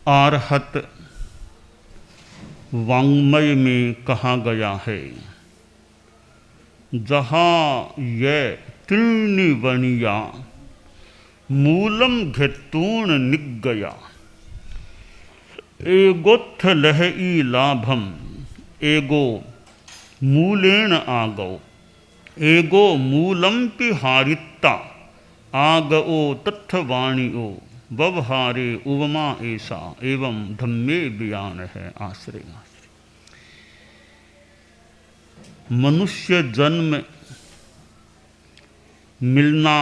आरहत वाङ्मय में कहा गया है, जहाँ यह त्रीणि वणिया मूलम घेतूण निगया, एगोत्थ लह ई लाभम एगो मूलेन आगो, एगो मूलम पिहारिता आगओ तत्थवाणिओ व्यवहारे उपमा ऐसा एवं धम्मे बयान है। आश्रय मनुष्य जन्म मिलना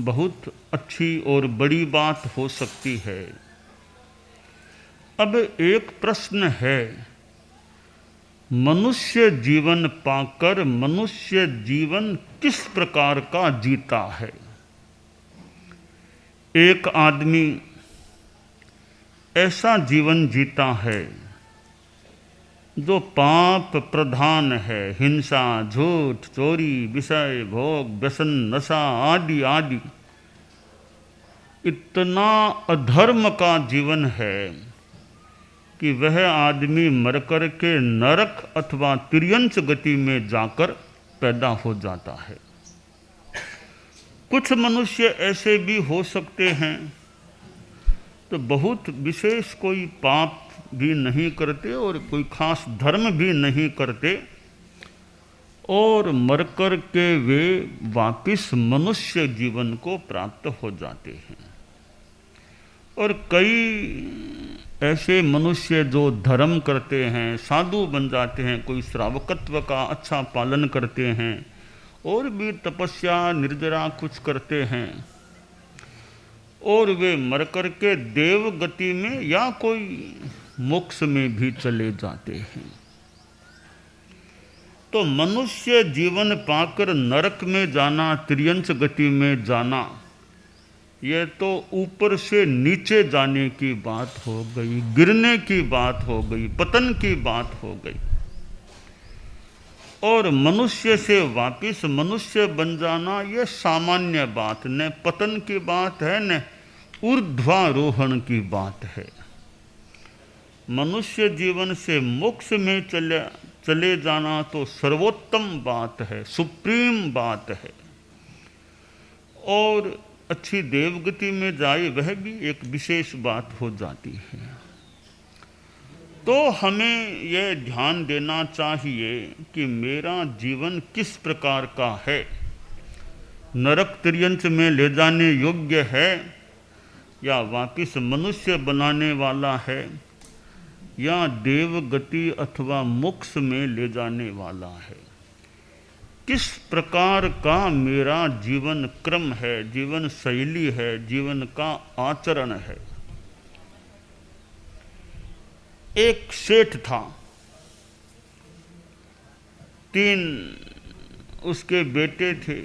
बहुत अच्छी और बड़ी बात हो सकती है। अब एक प्रश्न है, मनुष्य जीवन पाकर मनुष्य जीवन किस प्रकार का जीता है? एक आदमी ऐसा जीवन जीता है जो पाप प्रधान है, हिंसा, झूठ, चोरी, विषय भोग, व्यसन, नशा आदि आदि इतना अधर्म का जीवन है कि वह आदमी मरकर के नरक अथवा तिर्यंच गति में जाकर पैदा हो जाता है। कुछ मनुष्य ऐसे भी हो सकते हैं तो बहुत विशेष कोई पाप भी नहीं करते और कोई खास धर्म भी नहीं करते और मरकर के वे वापिस मनुष्य जीवन को प्राप्त हो जाते हैं। और कई ऐसे मनुष्य जो धर्म करते हैं, साधु बन जाते हैं, कोई श्रावकत्व का अच्छा पालन करते हैं और भी तपस्या निर्जरा कुछ करते हैं और वे मर कर के देव गति में या कोई मोक्ष में भी चले जाते हैं। तो मनुष्य जीवन पाकर नरक में जाना, तिर्यंच गति में जाना, यह तो ऊपर से नीचे जाने की बात हो गई, गिरने की बात हो गई, पतन की बात हो गई। और मनुष्य से वापिस मनुष्य बन जाना यह सामान्य बात, न पतन की बात है न ऊर्ध्वारोहण की बात है। मनुष्य जीवन से मोक्ष में चले जाना तो सर्वोत्तम बात है, सुप्रीम बात है। और अच्छी देवगति में जाए वह भी एक विशेष बात हो जाती है। तो हमें यह ध्यान देना चाहिए कि मेरा जीवन किस प्रकार का है, नरक तिर्यंच में ले जाने योग्य है या वापिस मनुष्य बनाने वाला है या देव गति अथवा मोक्ष में ले जाने वाला है। किस प्रकार का मेरा जीवन क्रम है, जीवन शैली है, जीवन का आचरण है। एक सेठ था, 3 उसके बेटे थे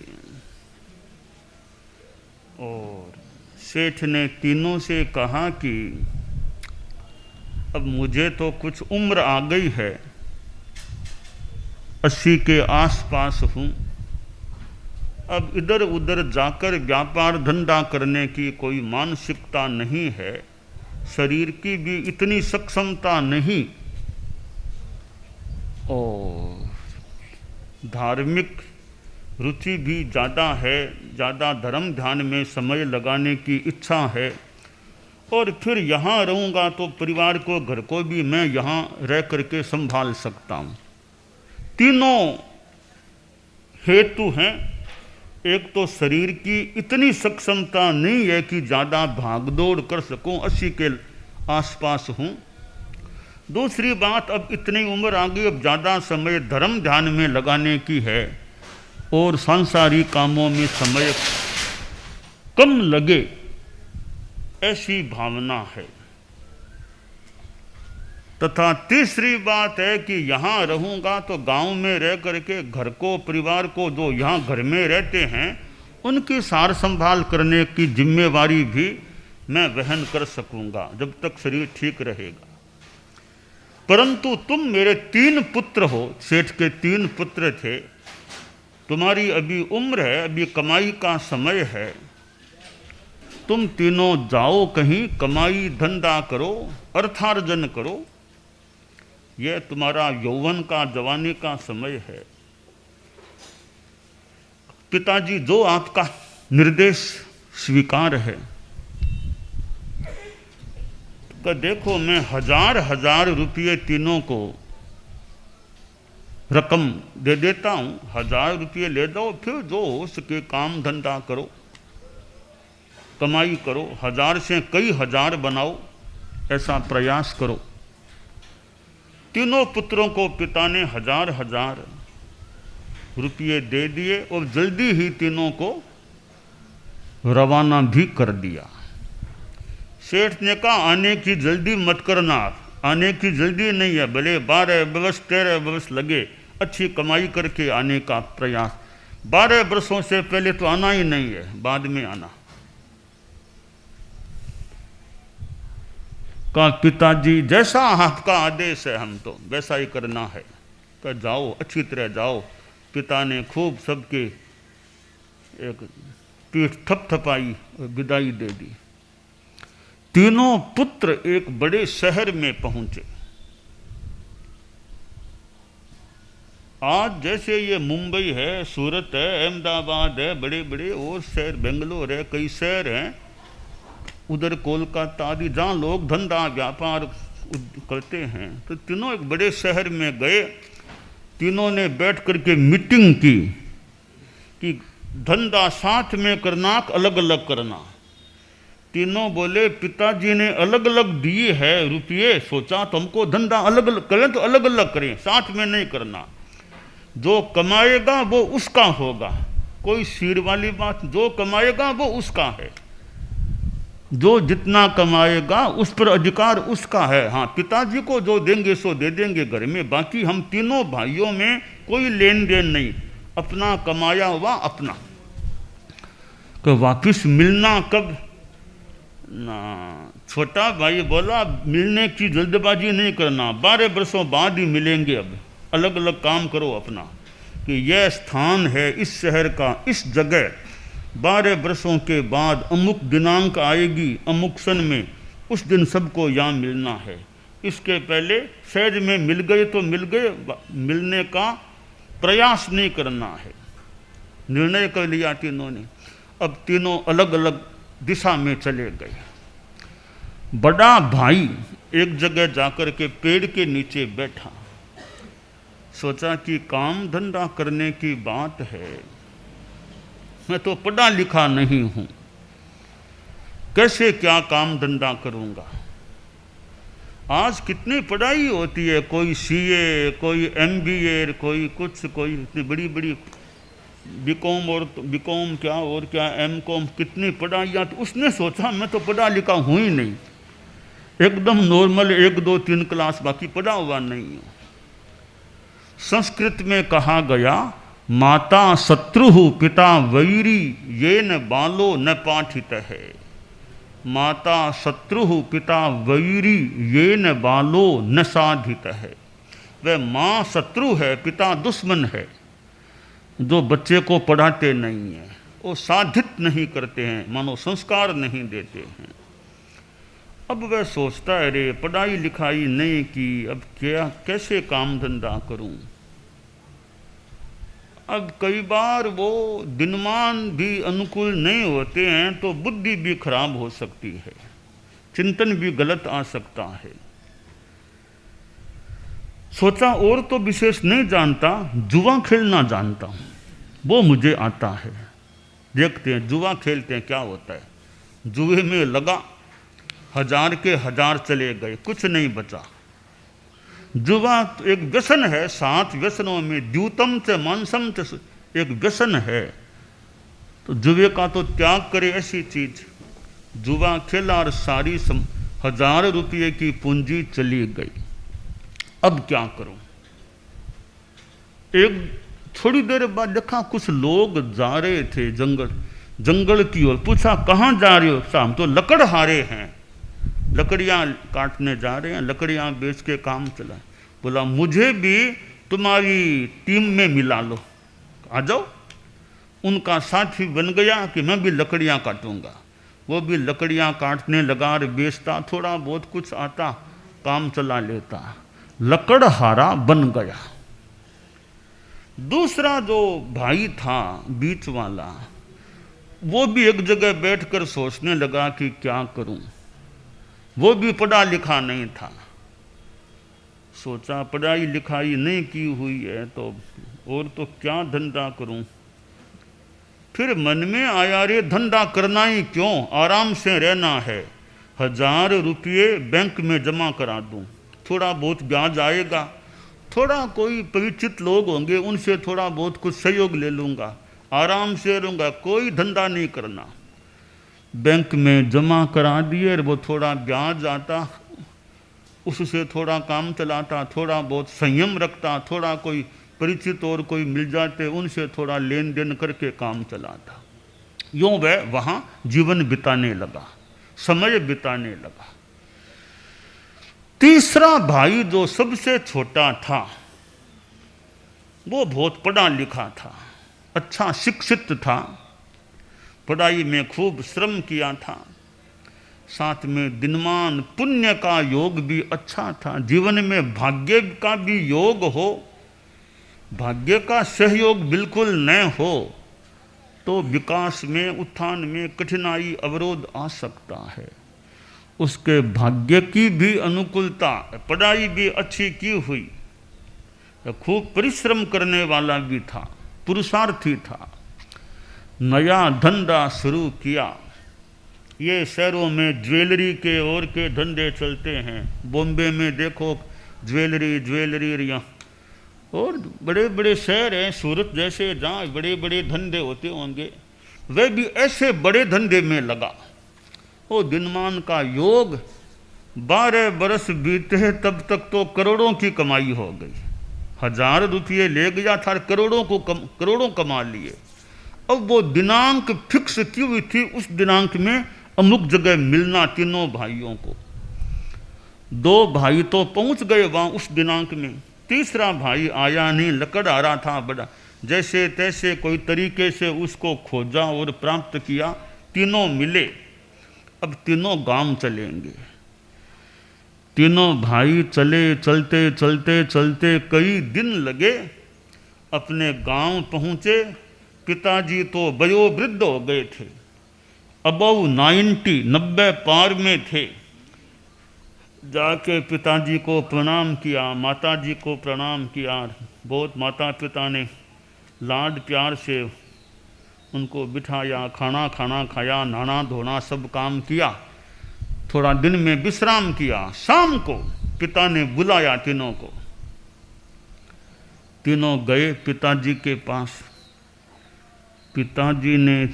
और सेठ ने तीनों से कहा कि अब मुझे तो कुछ उम्र आ गई है, 80 के आसपास हूँ, अब इधर उधर जाकर व्यापार धंधा करने की कोई मानसिकता नहीं है, शरीर की भी इतनी सक्षमता नहीं और धार्मिक रुचि भी ज़्यादा है, ज़्यादा धर्म ध्यान में समय लगाने की इच्छा है और फिर यहाँ रहूँगा तो परिवार को, घर को भी मैं यहाँ रह करके संभाल सकता हूँ। तीनों हेतु हैं। एक तो शरीर की इतनी सक्षमता नहीं है कि ज़्यादा भागदौड़ कर सकूं, 80 के आसपास हूँ। दूसरी बात, अब इतनी उम्र आ गई, अब ज़्यादा समय धर्म ध्यान में लगाने की है और सांसारिक कामों में समय कम लगे, ऐसी भावना है। तथा तीसरी बात है कि यहाँ रहूँगा तो गांव में रह करके घर को, परिवार को, जो यहाँ घर में रहते हैं उनकी सार संभाल करने की जिम्मेवारी भी मैं वहन कर सकूँगा जब तक शरीर ठीक रहेगा। परंतु तुम मेरे 3 पुत्र हो, सेठ के 3 पुत्र थे, तुम्हारी अभी उम्र है, अभी कमाई का समय है तुम तीनों जाओ कहीं, कमाई धंधा करो, अर्थार्जन करो। यह तुम्हारा यौवन का, जवानी का समय है। पिताजी जो आपका निर्देश स्वीकार है, तो देखो मैं 1000 रुपये तीनों को रकम दे देता हूँ, 1000 रुपये ले जाओ, फिर जो हो सके काम धंधा करो, कमाई करो, 1000 से कई हजार बनाओ, ऐसा प्रयास करो। तीनों पुत्रों को पिता ने 1000 रुपये दे दिए और जल्दी ही तीनों को रवाना भी कर दिया। सेठ ने कहा आने की जल्दी मत करना, आने की जल्दी नहीं है, भले 12 वर्ष 13 वर्ष लगे, अच्छी कमाई करके आने का प्रयास। 12 वर्षों से पहले तो आना ही नहीं है, बाद में आना। कहा पिताजी जैसा आपका आदेश है हम तो वैसा ही करना है। कहा जाओ, अच्छी तरह जाओ। पिता ने खूब सबके एक पीठ थपथपाई और विदाई दे दी। तीनों पुत्र एक बड़े शहर में पहुंचे। आज जैसे ये मुंबई है, सूरत है, अहमदाबाद है, बड़े बड़े और शहर, बेंगलोर है, कई शहर हैं, उधर कोलकाता आदि, जहाँ लोग धंधा व्यापार करते हैं। तो तीनों एक बड़े शहर में गए। तीनों ने बैठ करके मीटिंग की कि धंधा साथ में करना, अलग अलग करना। तीनों बोले पिताजी ने अलग अलग दिए है रुपये, सोचा तुमको धंधा अलग अलग करें तो अलग अलग करें, साथ में नहीं करना। जो कमाएगा वो उसका होगा, कोई सिर वाली बात, जो कमाएगा वो उसका है, जो जितना कमाएगा उस पर अधिकार उसका है। हाँ, पिताजी को जो देंगे सो दे देंगे घर में, बाकी हम तीनों भाइयों में कोई लेन देन नहीं, अपना कमाया हुआ अपना। तो वापिस मिलना कब ना? छोटा भाई बोला मिलने की जल्दबाजी नहीं करना, 12 वर्षों बाद ही मिलेंगे, अब अलग अलग काम करो अपना, कि यह स्थान है इस शहर का, इस जगह 12 वर्षों के बाद अमुक दिनांक आएगी, अमुक सन में, उस दिन सबको यहाँ मिलना है। इसके पहले सहज में मिल गए तो मिल गए, मिलने का प्रयास नहीं करना है। निर्णय कर लिया तीनों ने। अब तीनों अलग अलग दिशा में चले गए। बड़ा भाई एक जगह जाकर के पेड़ के नीचे बैठा, सोचा कि काम धंधा करने की बात है, मैं तो पढ़ा लिखा नहीं हूं, कैसे क्या काम धंधा करूंगा। आज कितनी पढ़ाई होती है, कोई सीए, कोई एमबीए, कोई कुछ, कोई इतनी बड़ी बड़ी बीकॉम और बीकॉम क्या और क्या एमकॉम, कितनी पढ़ाइयाँ। तो उसने सोचा मैं तो पढ़ा लिखा हूँ ही नहीं, एकदम नॉर्मल 1 2 3 क्लास, बाकी पढ़ा हुआ नहीं हूँ। संस्कृत में कहा गया माता शत्रु पिता वैरी ये न बालो न पाठित है। माता शत्रु पिता वैरी ये न बालो न साधित है। वह माँ शत्रु है, पिता दुश्मन है, जो बच्चे को पढ़ाते नहीं हैं, वो साधित नहीं करते हैं, मानो संस्कार नहीं देते हैं। अब वह सोचता है रे पढ़ाई लिखाई नहीं की, अब क्या कैसे काम धंधा करूं। अब कई बार वो दिनमान भी अनुकूल नहीं होते हैं, तो बुद्धि भी खराब हो सकती है, चिंतन भी गलत आ सकता है। सोचा और तो विशेष नहीं जानता, जुआ खेलना जानता हूँ, वो मुझे आता है। देखते हैं जुआ खेलते हैं क्या होता है। जुए में लगा, 1000 के 1000 चले गए, कुछ नहीं बचा। जुआ एक व्यसन है, 7 व्यसनों में द्यूतम च मांसम च एक व्यसन है। तो जुए का तो त्याग करे ऐसी चीज। जुआ खेला और सारी 1000 रुपये की पूंजी चली गई। अब क्या करूं। एक थोड़ी देर बाद देखा कुछ लोग जा रहे थे जंगल की ओर। पूछा कहाँ जा रहे हो? साहब हम तो लकड़हारे हैं, लकड़ियाँ काटने जा रहे हैं, लकड़ियाँ बेच के काम चला। बोला मुझे भी तुम्हारी टीम में मिला लो, आ जाओ। उनका साथी बन गया कि मैं भी लकड़ियाँ काटूंगा। वो भी लकड़ियाँ काटने लगा और बेचता, थोड़ा बहुत कुछ आता, काम चला लेता, लकड़हारा बन गया। दूसरा जो भाई था बीच वाला, वो भी एक जगह बैठकर सोचने लगा कि क्या करूं। वो भी पढ़ा लिखा नहीं था, सोचा पढ़ाई लिखाई नहीं की हुई है तो और तो क्या धंधा करूं। फिर मन में आया, रे धंधा करना ही क्यों, आराम से रहना है, 1000 रुपये बैंक में जमा करा दूं, थोड़ा बहुत ब्याज आएगा, थोड़ा कोई परिचित लोग होंगे उनसे थोड़ा बहुत कुछ सहयोग ले लूँगा, आराम से रहूँगा, कोई धंधा नहीं करना। बैंक में जमा करा दिए, वो थोड़ा ब्याज आता, उससे थोड़ा काम चलाता, थोड़ा बहुत संयम रखता, थोड़ा कोई परिचित और कोई मिल जाते उनसे थोड़ा लेन देन करके काम चलाता। यूँ वह वहाँ जीवन बिताने लगा, समय बिताने लगा। तीसरा भाई जो सबसे छोटा था, वो बहुत पढ़ा लिखा था, अच्छा शिक्षित था, पढ़ाई में खूब श्रम किया था, साथ में दिनमान पुण्य का योग भी अच्छा था। जीवन में भाग्य का भी योग हो, भाग्य का सहयोग बिल्कुल न हो तो विकास में, उत्थान में कठिनाई अवरोध आ सकता है। उसके भाग्य की भी अनुकूलता, पढ़ाई भी अच्छी की हुई, खूब परिश्रम करने वाला भी था, पुरुषार्थी था। नया धंधा शुरू किया। ये शहरों में ज्वेलरी के और के धंधे चलते हैं, बॉम्बे में देखो ज्वेलरी यहाँ, और बड़े बड़े शहर हैं सूरत जैसे जहाँ बड़े बड़े धंधे होते होंगे, वह भी ऐसे बड़े धंधे में लगा। वो दिनमान का योग, 12 बरस बीते तब तक तो करोड़ों की कमाई हो गई। 1000 रुपये ले गया था, करोड़ों कमा लिए। अब वो दिनांक फिक्स की हुई थी, उस दिनांक में अमुक जगह मिलना तीनों भाइयों को। 2 भाई तो पहुंच गए वहाँ उस दिनांक में, तीसरा भाई आया नहीं, लकड़ आ रहा था बड़ा, जैसे तैसे कोई तरीके से उसको खोजा और प्राप्त किया। तीनों मिले, अब तीनों गांव चलेंगे। तीनों भाई चले, चलते चलते चलते कई दिन लगे, अपने गांव पहुँचे। पिताजी तो वयोवृद्ध हो गए थे, अबव 90 पार में थे। जाके पिताजी को प्रणाम किया, माताजी को प्रणाम किया। बहुत माता पिता ने लाड प्यार से उनको बिठाया, खाना खाया, नहाना धोना सब काम किया। थोड़ा दिन में विश्राम किया। शाम को पिता ने बुलाया तीनों को। तीनों गए पिताजी के पास। पिताजी ने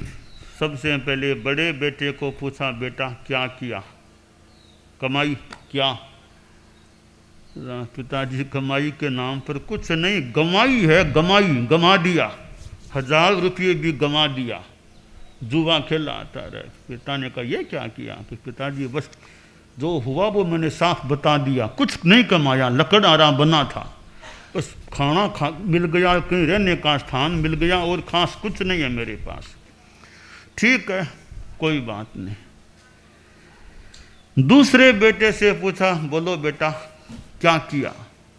सबसे पहले बड़े बेटे को पूछा, बेटा क्या किया, कमाई क्या? पिताजी कमाई के नाम पर कुछ नहीं, गमाई है, गमा दिया, 1000 रुपये भी गमा दिया, जुआ खेला आता रहे। पिता ने कहा ये क्या किया? कि पिताजी बस जो हुआ वो मैंने साफ बता दिया, कुछ नहीं कमाया, लकड़ आरा बना था, बस खाना मिल गया, कहीं रहने का स्थान मिल गया, और खास कुछ नहीं है मेरे पास। ठीक है, कोई बात नहीं। दूसरे बेटे से पूछा, बोलो बेटा क्या किया?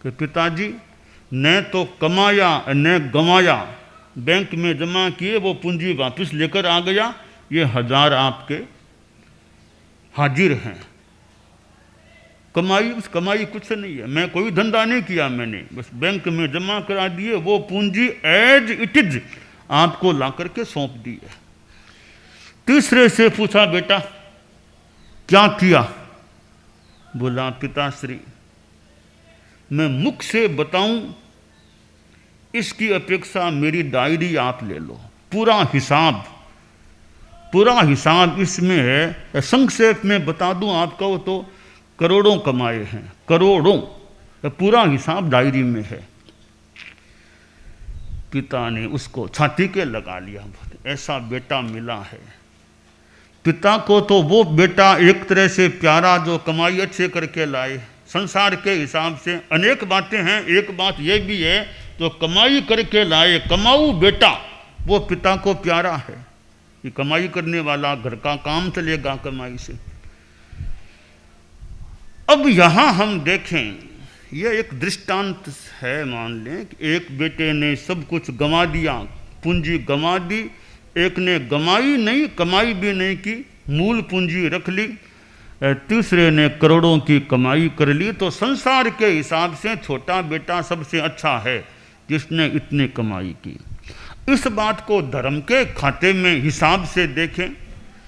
कि पिताजी न तो कमाया न गमाया, बैंक में जमा किए, वो पूंजी वापस लेकर आ गया, ये 1000 आपके हाजिर हैं। कमाई कुछ नहीं है, मैं कोई धंधा नहीं किया, मैंने बस बैंक में जमा करा दिए, वो पूंजी एज इट इज आपको ला करके सौंप दी है। तीसरे से पूछा, बेटा क्या किया? बोला, पिताश्री मैं मुख से बताऊं इसकी अपेक्षा मेरी डायरी आप ले लो, पूरा हिसाब इसमें है। संक्षेप में बता दूं आपको तो करोड़ों कमाए हैं, करोड़ों, पूरा हिसाब डायरी में है। पिता ने उसको छाती के लगा लिया, ऐसा बेटा मिला है। पिता को तो वो बेटा एक तरह से प्यारा जो कमाई अच्छे करके लाए। संसार के हिसाब से अनेक बातें हैं, एक बात ये भी है जो कमाई करके लाए, कमाऊ बेटा वो पिता को प्यारा है। कि कमाई करने वाला घर का काम चलेगा कमाई से। अब यहाँ हम देखें, यह एक दृष्टांत है। मान लें कि एक बेटे ने सब कुछ गंवा दिया, पूंजी गंवा दी, एक ने गंवाई नहीं, कमाई भी नहीं की, मूल पूंजी रख ली, तीसरे ने करोड़ों की कमाई कर ली। तो संसार के हिसाब से छोटा बेटा सबसे अच्छा है जिसने इतनी कमाई की। इस बात को धर्म के खाते में हिसाब से देखें।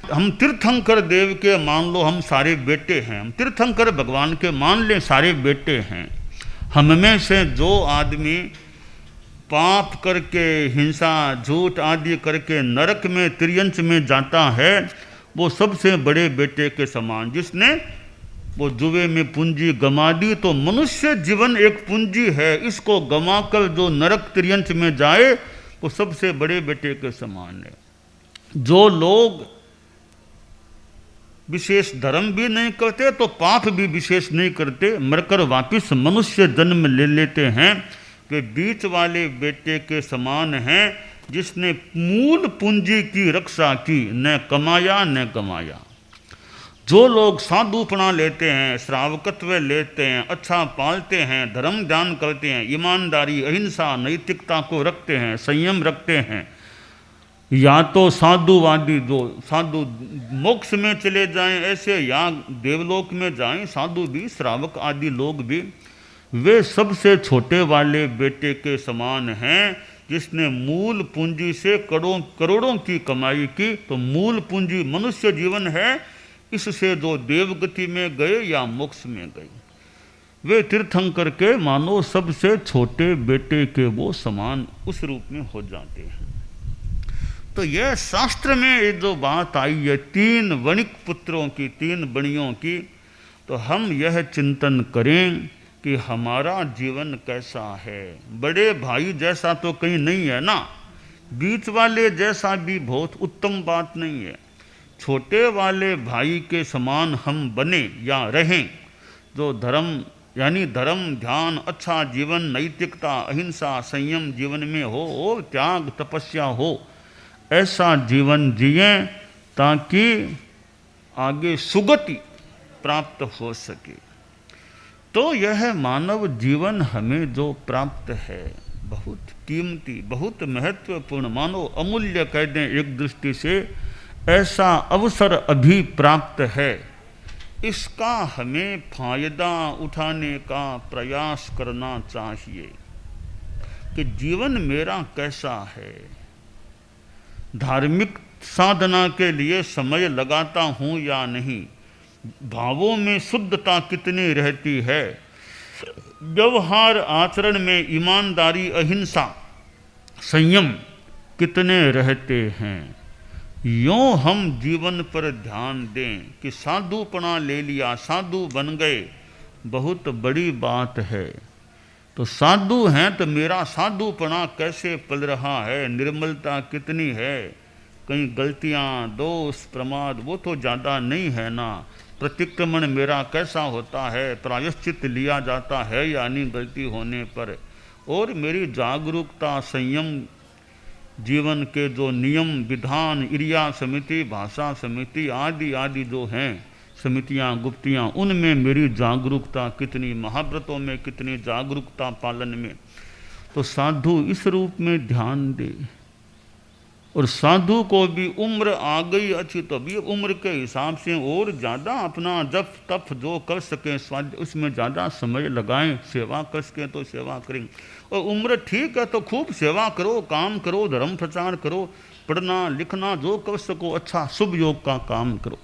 हम तीर्थंकर देव के मान लो हम सारे बेटे हैं, हम तीर्थंकर भगवान के मान लें सारे बेटे हैं। हम में से जो आदमी पाप करके, हिंसा, झूठ आदि करके नरक में, त्रियंच में जाता है, वो सबसे बड़े बेटे के समान। जिसने वो जुए में पूंजी गंवा दी, तो मनुष्य जीवन एक पूंजी है, इसको गंवाकर जो नरक त्रियंच में जाए वो सबसे बड़े बेटे के समान है। जो लोग विशेष धर्म भी नहीं करते तो पाप भी विशेष नहीं करते, मरकर वापिस मनुष्य जन्म ले लेते हैं, वे बीच वाले बेटे के समान हैं जिसने मूल पूंजी की रक्षा की, न कमाया न गमाया। जो लोग साधुपना लेते हैं, श्रावकत्व लेते हैं, अच्छा पालते हैं, धर्म ध्यान करते हैं, ईमानदारी, अहिंसा, नैतिकता को रखते हैं, संयम रखते हैं, या तो साधुवादी, जो साधु मोक्ष में चले जाएं ऐसे, या देवलोक में जाएं, साधु भी, श्रावक आदि लोग भी, वे सबसे छोटे वाले बेटे के समान हैं जिसने मूल पूंजी से करोड़ों की कमाई की। तो मूल पूंजी मनुष्य जीवन है, इससे जो देवगति में गए या मोक्ष में गए, वे तीर्थंकर के मानो सबसे छोटे बेटे के वो समान उस रूप में हो जाते हैं। तो यह शास्त्र में ये जो बात आई है 3 वणिक पुत्रों की, 3 बणियों की, तो हम यह चिंतन करें कि हमारा जीवन कैसा है। बड़े भाई जैसा तो कहीं नहीं है ना, बीच वाले जैसा भी बहुत उत्तम बात नहीं है। छोटे वाले भाई के समान हम बने या रहें, जो धर्म यानी धर्म, ध्यान, अच्छा जीवन, नैतिकता, अहिंसा, संयम जीवन में हो, और त्याग, तपस्या हो, ऐसा जीवन जिए ताकि आगे सुगति प्राप्त हो सके। तो यह मानव जीवन हमें जो प्राप्त है बहुत कीमती, बहुत महत्वपूर्ण, मानो अमूल्य कह दें एक दृष्टि से, ऐसा अवसर अभी प्राप्त है। इसका हमें फायदा उठाने का प्रयास करना चाहिए कि जीवन मेरा कैसा है। धार्मिक साधना के लिए समय लगाता हूँ या नहीं, भावों में शुद्धता कितनी रहती है, व्यवहार आचरण में ईमानदारी, अहिंसा, संयम कितने रहते हैं। यों हम जीवन पर ध्यान दें कि साधुपना ले लिया, साधु बन गए, बहुत बड़ी बात है। तो साधु हैं तो मेरा साधुपना कैसे पल रहा है, निर्मलता कितनी है, कहीं गलतियां, दोष, प्रमाद वो तो ज़्यादा नहीं है ना, प्रतिक्रमण मेरा कैसा होता है, प्रायश्चित लिया जाता है यानी गलती होने पर, और मेरी जागरूकता, संयम, जीवन के जो नियम विधान, इरिया समिति, भाषा समिति आदि आदि जो हैं समितियां, गुप्तियां, उनमें मेरी जागरूकता कितनी, महाव्रतों में कितनी जागरूकता पालन में। तो साधु इस रूप में ध्यान दे। और साधु को भी उम्र आ गई अच्छी, तो भी उम्र के हिसाब से और ज़्यादा अपना जप तप जो कर सकें स्वाद उसमें ज़्यादा समय लगाएं, सेवा कर सकें तो सेवा करें। और उम्र ठीक है तो खूब सेवा करो, काम करो, धर्म प्रचार करो, पढ़ना लिखना जो कर सको अच्छा शुभ योग का काम करो।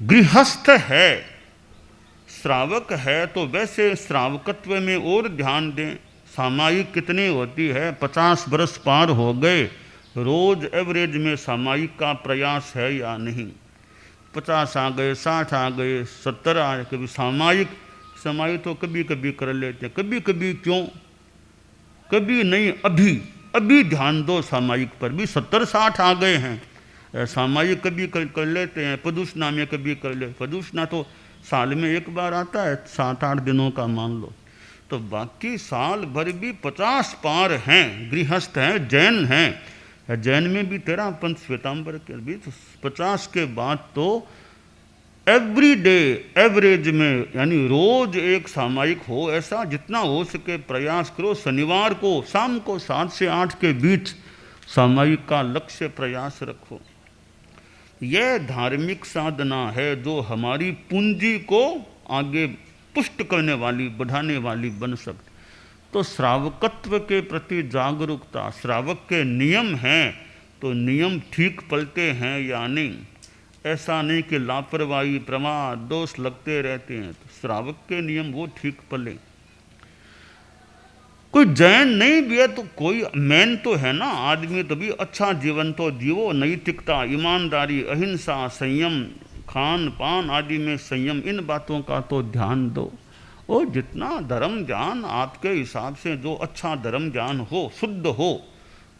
गृहस्थ है, श्रावक है तो वैसे श्रावकत्व में और ध्यान दें। सामायिक कितनी होती है, 50 बरस पार हो गए, रोज एवरेज में सामायिक का प्रयास है या नहीं। 50 आ गए, 60 आ गए, 70 आ गए, कभी सामायिक तो कभी कभी कर लेते हैं, कभी कभी क्यों, कभी नहीं, अभी ध्यान दो सामायिक पर भी। 70-60 आ गए हैं, सामायिक कभी कर लेते हैं, प्रदूषणा में कभी कर ले, प्रदूषणा तो साल में एक बार आता है, 7-8 दिनों का मान लो, तो बाकी साल भर भी 50 पार हैं, गृहस्थ हैं, जैन हैं, जैन में भी 13 पंथ श्वेतांबर के भी, तो 50 के बाद तो एवरी डे एवरेज में, यानी रोज एक सामायिक हो, ऐसा जितना हो सके प्रयास करो। शनिवार को शाम को 7 से 8 के बीच सामायिक का लक्ष्य प्रयास रखो। यह धार्मिक साधना है जो हमारी पूंजी को आगे पुष्ट करने वाली, बढ़ाने वाली बन सकती। तो श्रावकत्व के प्रति जागरूकता, श्रावक के नियम हैं तो नियम ठीक पलते हैं या नहीं, ऐसा नहीं कि लापरवाही प्रमाद दोष लगते रहते हैं। तो श्रावक के नियम वो ठीक पले। कोई जैन नहीं भी है तो कोई मैन तो है ना आदमी, तभी अच्छा जीवन तो जीवो। नैतिकता, ईमानदारी, अहिंसा, संयम, खान पान आदि में संयम, इन बातों का तो ध्यान दो। और जितना धर्म ज्ञान आपके हिसाब से जो अच्छा धर्म ज्ञान हो, शुद्ध हो,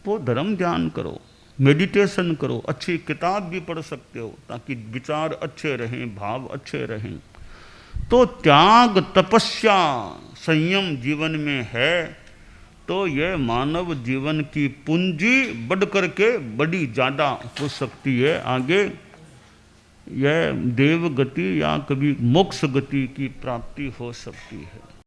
वो धर्म ज्ञान करो, मेडिटेशन करो, अच्छी किताब भी पढ़ सकते हो ताकि विचार अच्छे रहें, भाव अच्छे रहें। तो त्याग, तपस्या, संयम जीवन में है तो यह मानव जीवन की पूंजी बढ़ करके बड़ी ज़्यादा हो सकती है। आगे यह देव गति या कभी मोक्ष गति की प्राप्ति हो सकती है।